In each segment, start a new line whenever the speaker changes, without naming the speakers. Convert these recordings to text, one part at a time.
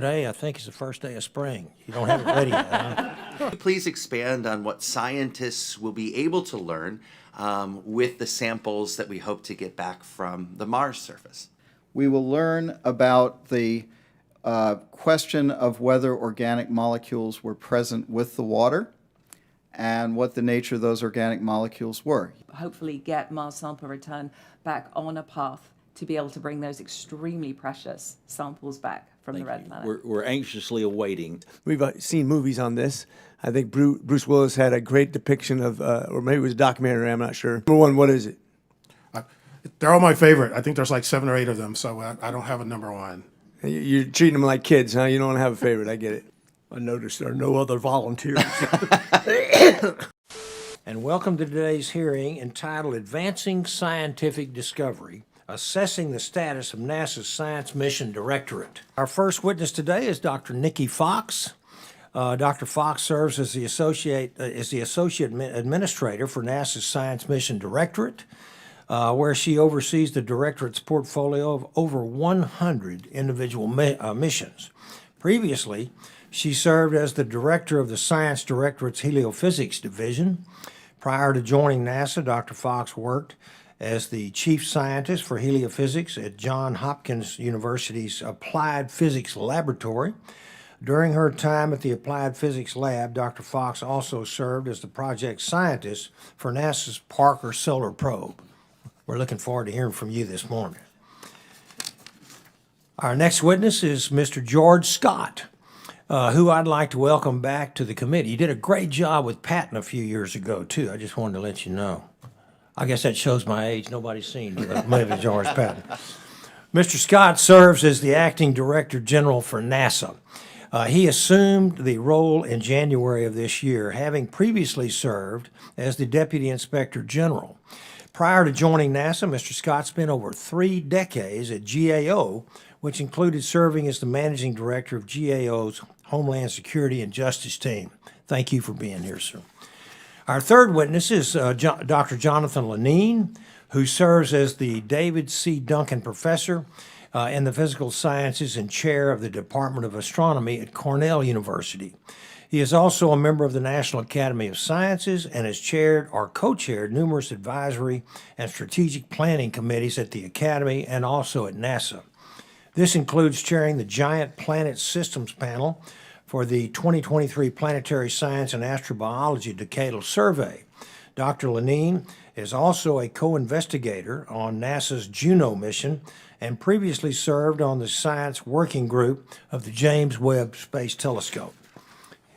Today, I think, is the first day of spring. You don't have it ready yet, huh?
Please expand on what scientists will be able to learn with the samples that we hope to get back from the Mars surface.
We will learn about the question of whether organic molecules were present with the water and what the nature of those organic molecules were.
Hopefully get Mars sample return back on a path to be able to bring those extremely precious samples back from the red planet.
We're anxiously awaiting.
We've seen movies on this. I think Bruce Willis had a great depiction of, or maybe it was a documentary, I'm not sure. Number one, what is it?
They're all my favorite. I think there's like 7 or 8 of them, so I don't have a number one.
You're treating them like kids, huh? You don't have a favorite, I get it.
I noticed there are no other volunteers.
And welcome to today's hearing entitled Advancing Scientific Discovery, Assessing the Status of NASA's Science Mission Directorate. Our first witness today is Dr. Nikki Fox. Dr. Fox serves as the Associate Administrator for NASA's Science Mission Directorate, where she oversees the Directorate's portfolio of over 100 individual missions. Previously, she served as the Director of the Science Directorate's Heliophysics Division. Prior to joining NASA, Dr. Fox worked as the Chief Scientist for Heliophysics at Johns Hopkins University's Applied Physics Laboratory. During her time at the Applied Physics Lab, Dr. Fox also served as the project scientist for NASA's Parker Solar Probe. We're looking forward to hearing from you this morning. Our next witness is Mr. George Scott, who I'd like to welcome back to the committee. You did a great job with Patton a few years ago, too. I just wanted to let you know. I guess that shows my age. Nobody's seen the movie George Patton. Mr. Scott serves as the Acting Director General for NASA. He assumed the role in January of this year, having previously served as the Deputy Inspector General. Prior to joining NASA, Mr. Scott spent over 3 decades at GAO, which included serving as the Managing Director of GAO's Homeland Security and Justice team. Thank you for being here, sir. Our third witness is Dr. Jonathan Lunine, who serves as the David C. Duncan Professor in the Physical Sciences and Chair of the Department of Astronomy at Cornell University. He is also a member of the National Academy of Sciences and has chaired or co-chaired numerous advisory and strategic planning committees at the Academy and also at NASA. This includes chairing the Giant Planet Systems Panel for the 2023 Planetary Science and Astrobiology Decadal Survey. Dr. Lunine is also a co-investigator on NASA's Juno mission and previously served on the science working group of the James Webb Space Telescope.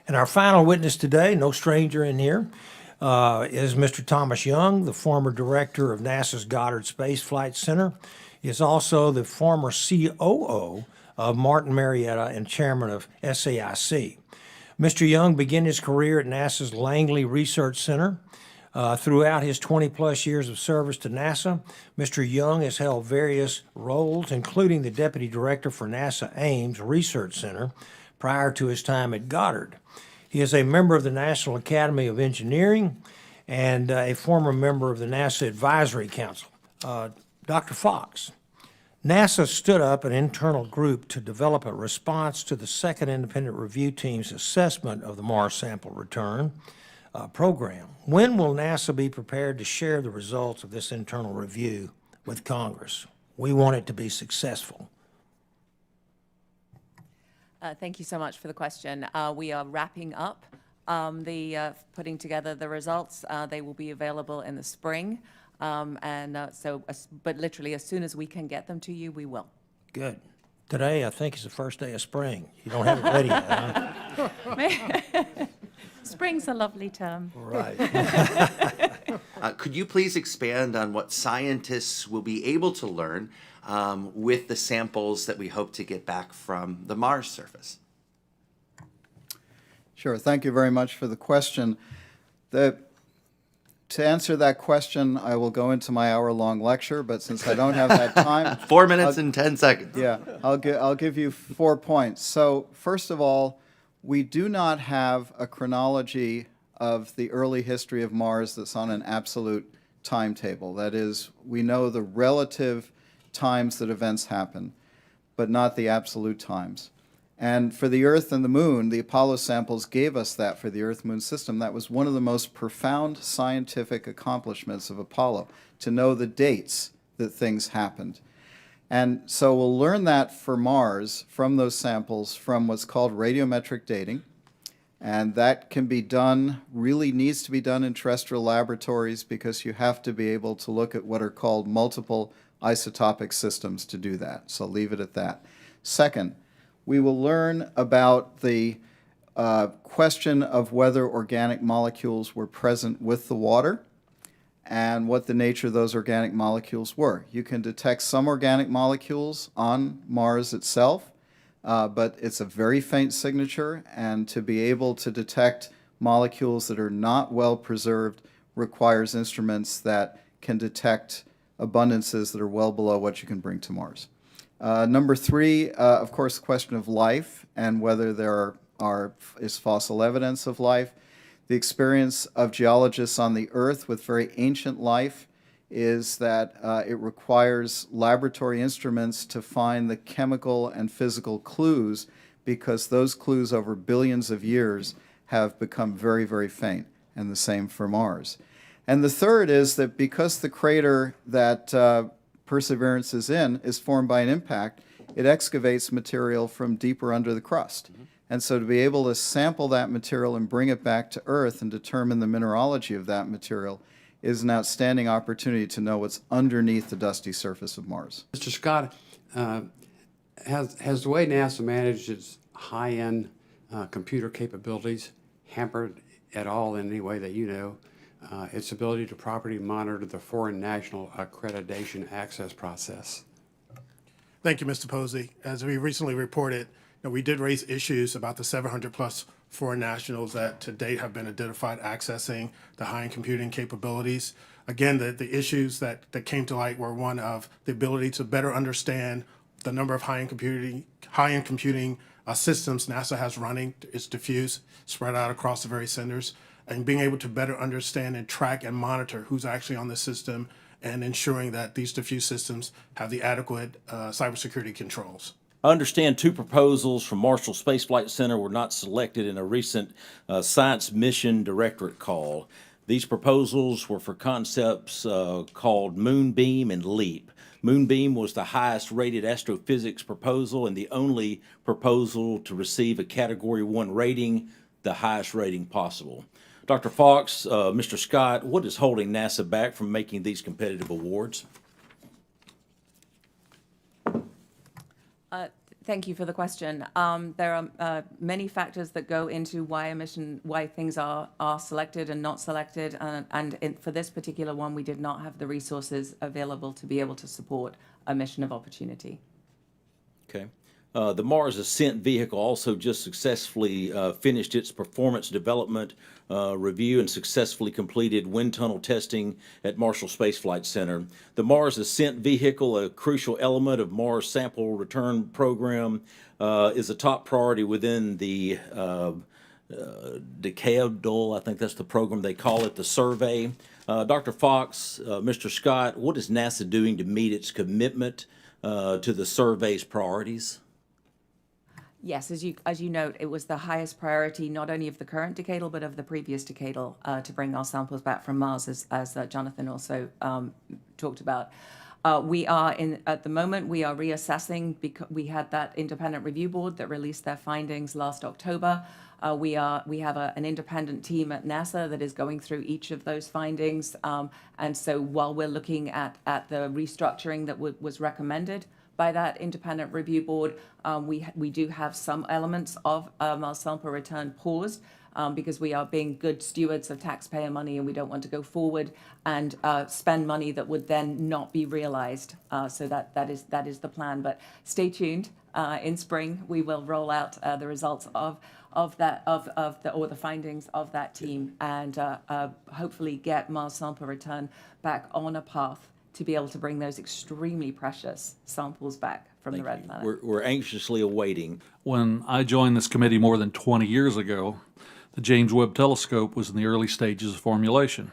And our final witness today, no stranger in here, is Mr. Thomas Young, the former director of NASA's Goddard Space Flight Center. He is also the former COO of Martin Marietta and chairman of SAIC. Mr. Young began his career at NASA's Langley Research Center. Throughout his 20-plus years of service to NASA, Mr. Young has held various roles, including the Deputy Director for NASA Ames Research Center prior to his time at Goddard. He is a member of the National Academy of Engineering and a former member of the NASA Advisory Council. Dr. Fox, NASA stood up an internal group to develop a response to the second independent review team's assessment of the Mars sample return program. When will NASA be prepared to share the results of this internal review with Congress? We want it to be successful.
Thank you so much for the question. We are wrapping up putting together the results. They will be available in the spring. But literally as soon as we can get them to you, we will.
Good. Today, I think, is the first day of spring. You don't have it ready yet, huh?
Spring's a lovely term.
Right.
Could you please expand on what scientists will be able to learn with the samples that we hope to get back from the Mars surface?
Sure. Thank you very much for the question. To answer that question, I will go into my hour-long lecture, but since I don't have that time...
4 minutes and 10 seconds.
Yeah, I'll give you 4 points. So first of all, we do not have a chronology of the early history of Mars that's on an absolute timetable. That is, we know the relative times that events happen, but not the absolute times. And for the Earth and the Moon, the Apollo samples gave us that for the Earth-Moon system. That was one of the most profound scientific accomplishments of Apollo, to know the dates that things happened. And so we'll learn that for Mars from those samples from what's called radiometric dating. And that can be done, really needs to be done in terrestrial laboratories, because you have to be able to look at what are called multiple isotopic systems to do that. So I'll leave it at that. Second, we will learn about the question of whether organic molecules were present with the water and what the nature of those organic molecules were. You can detect some organic molecules on Mars itself, but it's a very faint signature, and to be able to detect molecules that are not well preserved requires instruments that can detect abundances that are well below what you can bring to Mars. Number three, of course, the question of life and whether there is fossil evidence of life. The experience of geologists on the Earth with very ancient life is that it requires laboratory instruments to find the chemical and physical clues, because those clues over billions of years have become very, very faint, and the same for Mars. And the third is that because the crater that Perseverance is in is formed by an impact, it excavates material from deeper under the crust. And so to be able to sample that material and bring it back to Earth and determine the mineralogy of that material is an outstanding opportunity to know what's underneath the dusty surface of Mars.
Mr. Scott, has the way NASA managed its high-end computer capabilities hampered at all in any way that you know its ability to properly monitor the foreign national accreditation access process?
Thank you, Mr. Posey. As we recently reported, we did raise issues about the 700 plus foreign nationals that to date have been identified accessing the high-end computing capabilities. Again, the issues that came to light were one of the ability to better understand the number of high-end computing systems NASA has running. It's diffuse, spread out across the various centers, and being able to better understand and track and monitor who's actually on the system, and ensuring that these diffuse systems have the adequate cybersecurity controls.
I understand 2 proposals from Marshall Space Flight Center were not selected in a recent Science Mission Directorate call. These proposals were for concepts called Moonbeam and LEAP. Moonbeam was the highest rated astrophysics proposal and the only proposal to receive a Category 1 rating, the highest rating possible. Dr. Fox, Mr. Scott, what is holding NASA back from making these competitive awards?
Thank you for the question. There are many factors that go into why things are selected and not selected, for this particular one, we did not have the resources available to be able to support a mission of opportunity.
Okay. The Mars Ascent vehicle also just successfully finished its performance development review and successfully completed wind tunnel testing at Marshall Space Flight Center. The Mars Ascent vehicle, a crucial element of Mars sample return program, is a top priority within the decadal, I think that's the program they call it, the survey. Dr. Fox, Mr. Scott, what is NASA doing to meet its commitment to the survey's priorities?
Yes, as you note, it was the highest priority, not only of the current decadal, but of the previous decadal, to bring our samples back from Mars, as Jonathan also talked about. At the moment, we are reassessing, because we had that independent review board that released their findings last October. We have an independent team at NASA that is going through each of those findings. And so while we're looking at the restructuring that was recommended by that independent review board, we do have some elements of Mars sample return paused, because we are being good stewards of taxpayer money, and we don't want to go forward and spend money that would then not be realized. So that is the plan. But stay tuned. In spring, we will roll out the results of the findings of that team, and hopefully get Mars sample return back on a path to be able to bring those extremely precious samples back from the red planet.
We're anxiously awaiting.
When I joined this committee more than 20 years ago, the James Webb Telescope was in the early stages of formulation.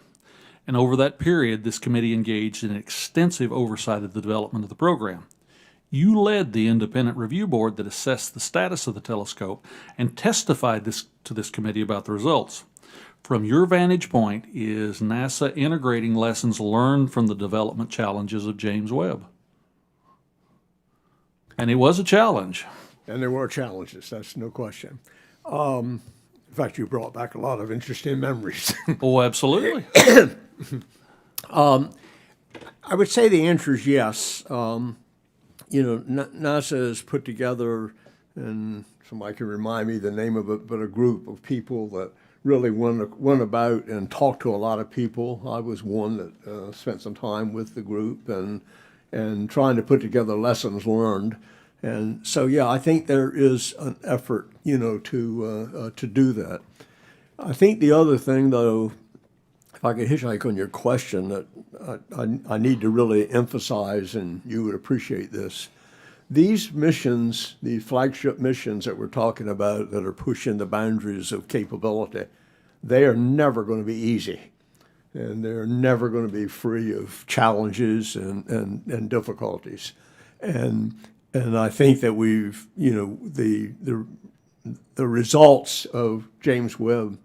And over that period, this committee engaged in extensive oversight of the development of the program. You led the independent review board that assessed the status of the telescope and testified to this committee about the results. From your vantage point, is NASA integrating lessons learned from the development challenges of James Webb? And it was a challenge.
And there were challenges, that's no question. In fact, you brought back a lot of interesting memories.
Oh, absolutely.
I would say the answer is yes. NASA has put together, and somebody can remind me the name of it, but a group of people that really went about and talked to a lot of people. I was one that spent some time with the group and trying to put together lessons learned. And so, yeah, I think there is an effort, to do that. I think the other thing, though, if I could hitchhike on your question, that I need to really emphasize, and you would appreciate this, these missions, these flagship missions that we're talking about that are pushing the boundaries of capability, they are never going to be easy. And they're never going to be free of challenges and difficulties. And I think that we've, the results of James Webb,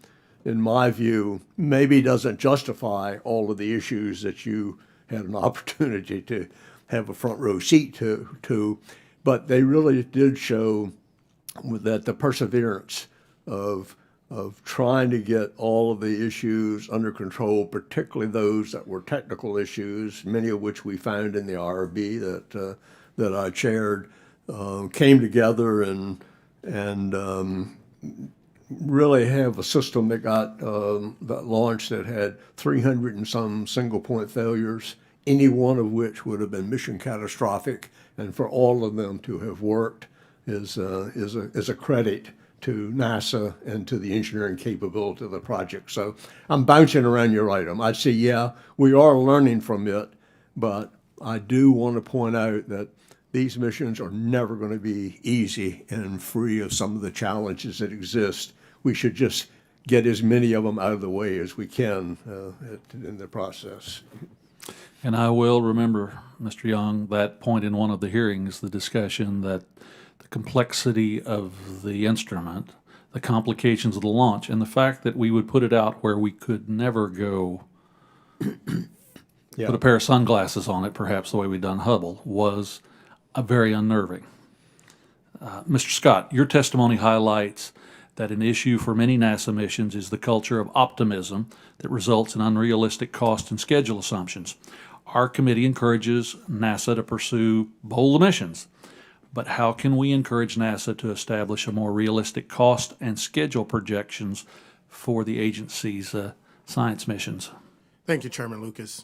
in my view, maybe doesn't justify all of the issues that you had an opportunity to have a front row seat to, but they really did show that the perseverance of trying to get all of the issues under control, particularly those that were technical issues, many of which we found in the IRB that I chaired, came together and really have a system that got that launched that had 300 and some single point failures, any one of which would have been mission catastrophic, and for all of them to have worked is a credit to NASA and to the engineering capability of the project. So I'm bouncing around your item. I'd say, yeah, we are learning from it, but I do want to point out that these missions are never going to be easy and free of some of the challenges that exist. We should just get as many of them out of the way as we can in the process.
And I will remember, Mr. Young, that point in one of the hearings, the discussion that the complexity of the instrument, the complications of the launch, and the fact that we would put it out where we could never go put a pair of sunglasses on it, perhaps the way we'd done Hubble, was very unnerving. Mr. Scott, your testimony highlights that an issue for many NASA missions is the culture of optimism that results in unrealistic cost and schedule assumptions. Our committee encourages NASA to pursue bold missions, but how can we encourage NASA to establish a more realistic cost and schedule projections for the agency's science missions?
Thank you, Chairman Lucas.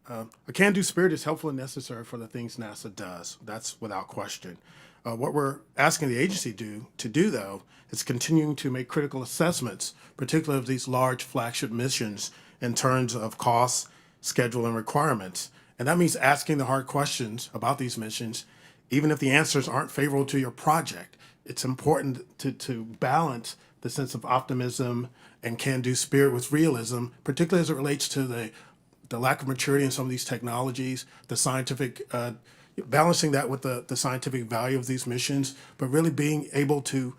A can-do spirit is helpful and necessary for the things NASA does. That's without question. What we're asking the agency to do, though, is continuing to make critical assessments, particularly of these large flagship missions in terms of cost, schedule, and requirements. And that means asking the hard questions about these missions, even if the answers aren't favorable to your project. It's important to balance the sense of optimism and can-do spirit with realism, particularly as it relates to the lack of maturity in some of these technologies, the scientific, balancing that with the scientific value of these missions, but really being able to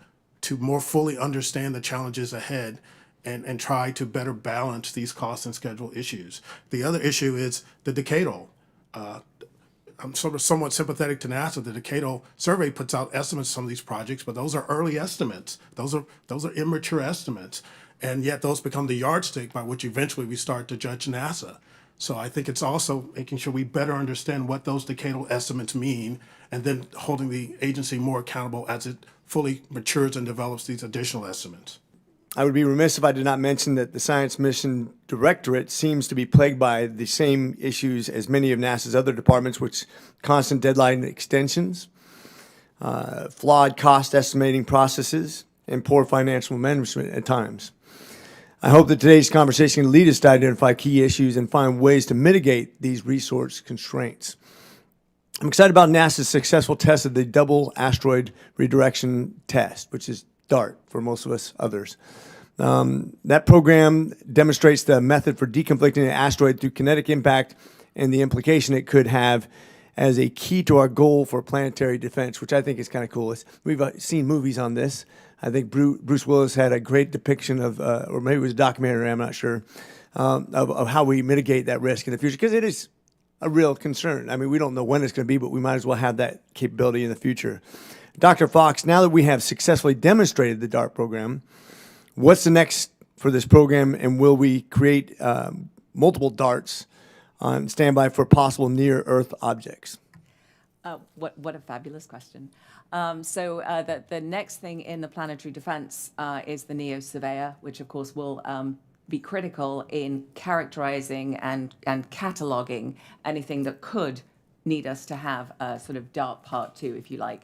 more fully understand the challenges ahead and try to better balance these cost and schedule issues. The other issue is the decadal. I'm sort of somewhat sympathetic to NASA. The decadal survey puts out estimates of some of these projects, but those are early estimates. Those are immature estimates. And yet those become the yardstick by which eventually we start to judge NASA. So I think it's also making sure we better understand what those decadal estimates mean, and then holding the agency more accountable as it fully matures and develops these additional estimates.
I would be remiss if I did not mention that the Science Mission Directorate seems to be plagued by the same issues as many of NASA's other departments, which constant deadline extensions, flawed cost estimating processes, and poor financial management at times. I hope that today's conversation can lead us to identify key issues and find ways to mitigate these resource constraints. I'm excited about NASA's successful test of the Double Asteroid Redirection Test, which is DART for most of us others. That program demonstrates the method for deconflicting an asteroid through kinetic impact and the implication it could have as a key to our goal for planetary defense, which I think is kind of cool. We've seen movies on this. I think Bruce Willis had a great depiction of, or maybe it was a documentary, I'm not sure, of how we mitigate that risk in the future, because it is a real concern. I mean, we don't know when it's going to be, but we might as well have that capability in the future. Dr. Fox, now that we have successfully demonstrated the DART program, what's the next for this program, and will we create multiple DARTs on standby for possible near-Earth objects?
What a fabulous question. The next thing in the planetary defense is the NEO Surveyor, which of course will be critical in characterizing and cataloging anything that could need us to have a sort of DART Part 2, if you like.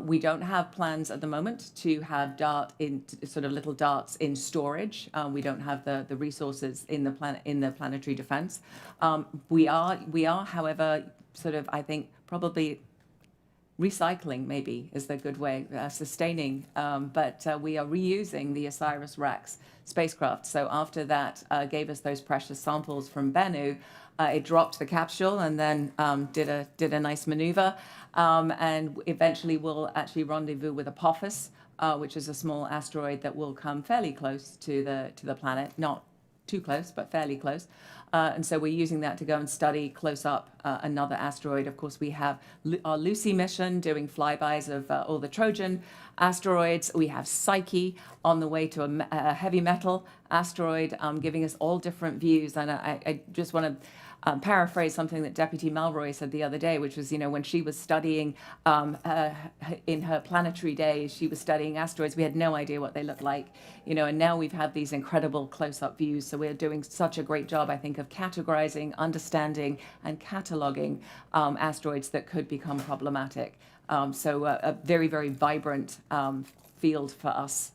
We don't have plans at the moment to have DART in sort of little darts in storage. We don't have the resources in the planetary defense. We are, however, sort of, I think, probably recycling maybe is the good way, sustaining, but we are reusing the OSIRIS-REx spacecraft. So after that gave us those precious samples from Bennu, it dropped the capsule and then did a nice maneuver, and eventually we'll actually rendezvous with Apophis, which is a small asteroid that will come fairly close to the planet, not too close, but fairly close. And so we're using that to go and study close up another asteroid. Of course, we have our Lucy mission doing flybys of all the Trojan asteroids. We have Psyche on the way to a heavy metal asteroid, giving us all different views. And I just want to paraphrase something that Deputy Malroy said the other day, which was, when she was studying in her planetary days, she was studying asteroids. We had no idea what they looked like, and now we've had these incredible close-up views. So we're doing such a great job, I think, of categorizing, understanding, and cataloging asteroids that could become problematic. So a very, very vibrant field for us,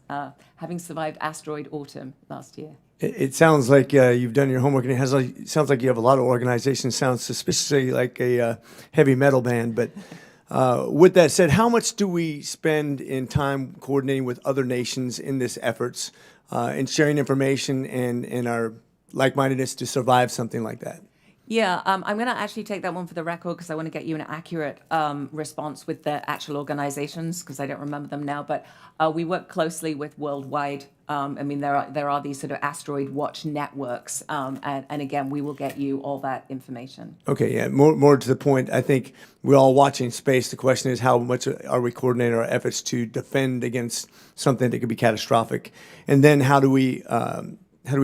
having survived asteroid autumn last year.
It sounds like you've done your homework, and it sounds like you have a lot of organizations. Sounds suspiciously like a heavy metal band. But with that said, how much do we spend in time coordinating with other nations in this efforts, in sharing information and our like-mindedness to survive something like that?
Yeah, I'm going to actually take that one for the record because I want to get you an accurate response with the actual organizations because I don't remember them now. But we work closely with worldwide. I mean, there are these sort of asteroid watch networks, and again, we will get you all that information.
Okay, yeah. More to the point, I think we're all watching space. The question is, how much are we coordinating our efforts to defend against something that could be catastrophic, and then how do we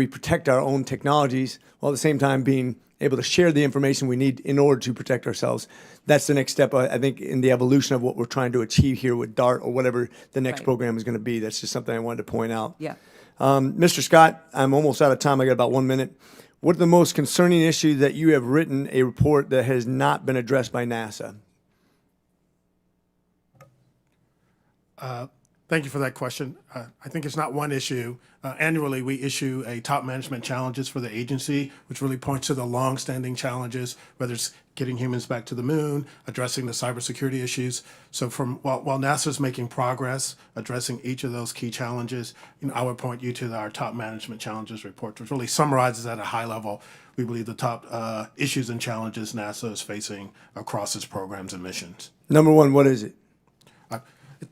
protect our own technologies while at the same time being able to share the information we need in order to protect ourselves. That's the next step, I think, in the evolution of what we're trying to achieve here with DART or whatever the next
Right.
program is going to be. That's just something I wanted to point out.
Yeah.
Mr. Scott, I'm almost out of time. I got about 1 minute. What are the most concerning issues that you have written a report that has not been addressed by NASA?
Thank you for that question. I think it's not one issue. Annually, we issue a top management challenges for the agency, which really points to the long-standing challenges, whether it's getting humans back to the moon, addressing the cybersecurity issues. So while NASA's making progress addressing each of those key challenges, I would point you to our top management challenges report, which really summarizes at a high level, we believe, the top issues and challenges NASA is facing across its programs and missions.
Number one, what is it?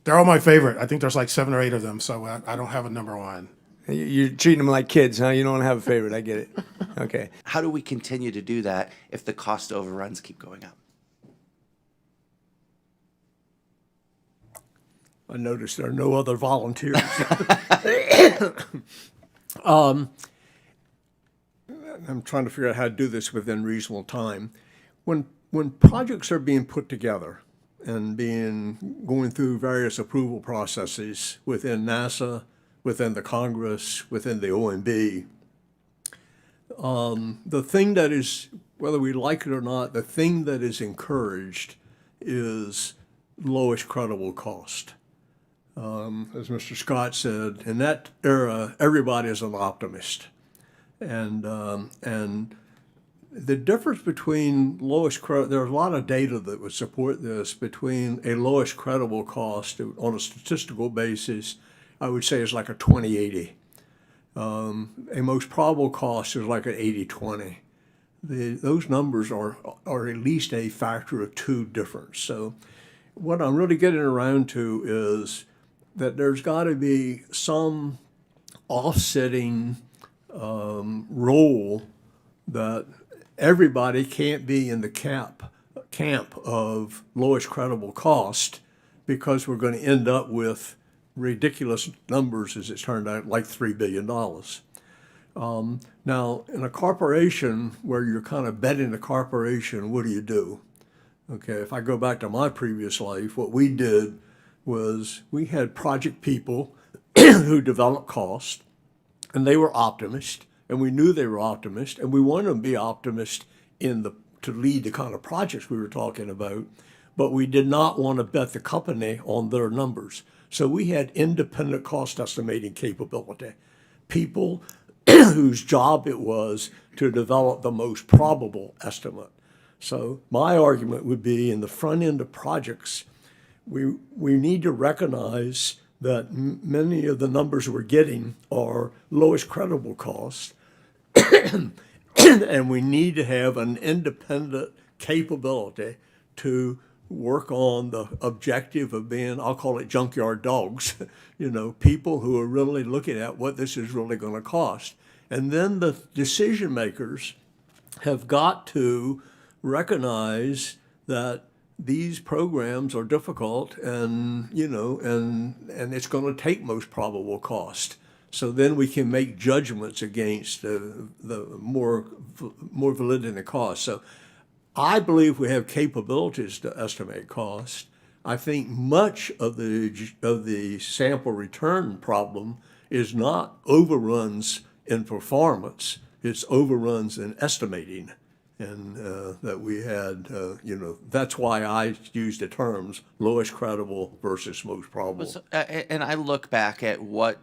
They're all my favorite. I think there's like 7 or 8 of them, so I don't have a number one.
You're treating them like kids, huh? You don't have a favorite. I get it. Okay.
How do we continue to do that if the cost overruns keep going up?
I noticed there are no other volunteers. I'm trying to figure out how to do this within reasonable time. When projects are being put together and going through various approval processes within NASA, within the Congress, within the OMB, the thing that is, whether we like it or not, the thing that is encouraged is lowest credible cost. As Mr. Scott said, in that era, everybody is an optimist. And the difference between there's a lot of data that would support this, between a lowest credible cost on a statistical basis, I would say is like a 20-80. A most probable cost is like an 80-20. those numbers are at least a factor of 2 difference. So what I'm really getting around to is that there's got to be some offsetting role that everybody can't be in the camp of lowest credible cost, because we're going to end up with ridiculous numbers, as it's turned out, like $3 billion. Now, in a corporation where you're kind of betting the corporation, what do? Okay, if I go back to my previous life, what we did was we had project people who developed cost, and they were optimists, and we knew they were optimists, and we wanted them to be optimists to lead the kind of projects we were talking about, but we did not want to bet the company on their numbers. So we had independent cost estimating capability, people whose job it was to develop the most probable estimate. So my argument would be, in the front end of projects, we need to recognize that many of the numbers we're getting are lowest credible cost, and we need to have an independent capability to work on the objective of being, I'll call it junkyard dogs, people who are really looking at what this is really going to cost. And then the decision makers have got to recognize that these programs are difficult, and and it's going to take most probable cost. So then we can make judgments against the more validity in the cost. So I believe we have capabilities to estimate cost. I think much of the sample return problem is not overruns in performance; it's overruns in estimating. And that we had, that's why I used the terms lowest credible versus most probable.
And I look back at what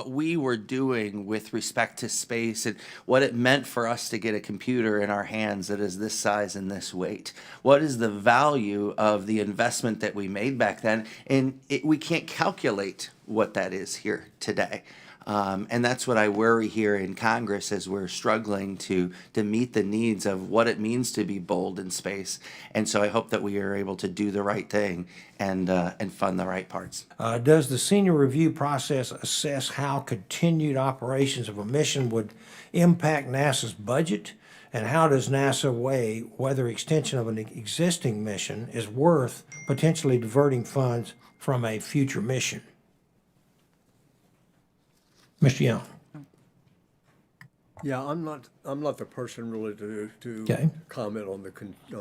we were doing with respect to space and what it meant for us to get a computer in our hands that is this size and this weight. What is the value of the investment that we made back then? And we can't calculate what that is here today. And that's what I worry here in Congress, as we're struggling to meet the needs of what it means to be bold in space. And so I hope that we are able to do the right thing and fund the right parts.
Does the senior review process assess how continued operations of a mission would impact NASA's budget? And how does NASA weigh whether extension of an existing mission is worth potentially diverting funds from a future mission? Mr. Young.
Yeah, I'm not the person really to
Okay.
comment on the.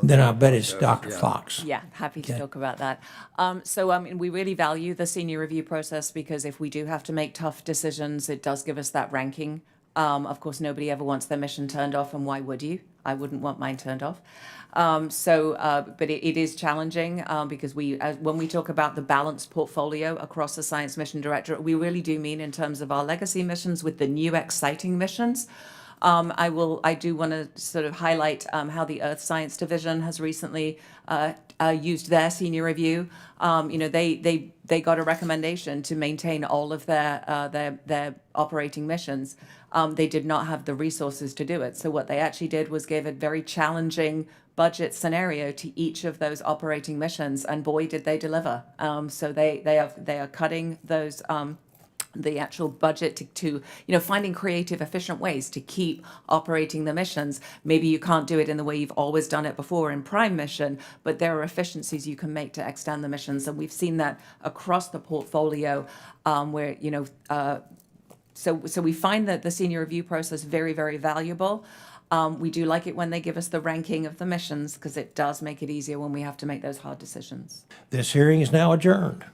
Then I bet it's Dr.
Yeah.
Fox.
Yeah, happy to talk about that. We really value the senior review process, because if we do have to make tough decisions, it does give us that ranking. Of course, nobody ever wants their mission turned off, and why would you? I wouldn't want mine turned off. But it is challenging because when we talk about the balanced portfolio across the Science Mission Directorate, we really do mean in terms of our legacy missions with the new exciting missions. I do want to sort of highlight how the Earth Science Division has recently used their senior review. They got a recommendation to maintain all of their operating missions. They did not have the resources to do it. So what they actually did was give a very challenging budget scenario to each of those operating missions, and boy, did they deliver. So they are cutting those. The actual budget to finding creative, efficient ways to keep operating the missions. Maybe you can't do it in the way you've always done it before in prime mission, but there are efficiencies you can make to extend the missions, and we've seen that across the portfolio, where So we find that the senior review process very, very valuable. We do like it when they give us the ranking of the missions, because it does make it easier when we have to make those hard decisions.
This hearing is now adjourned.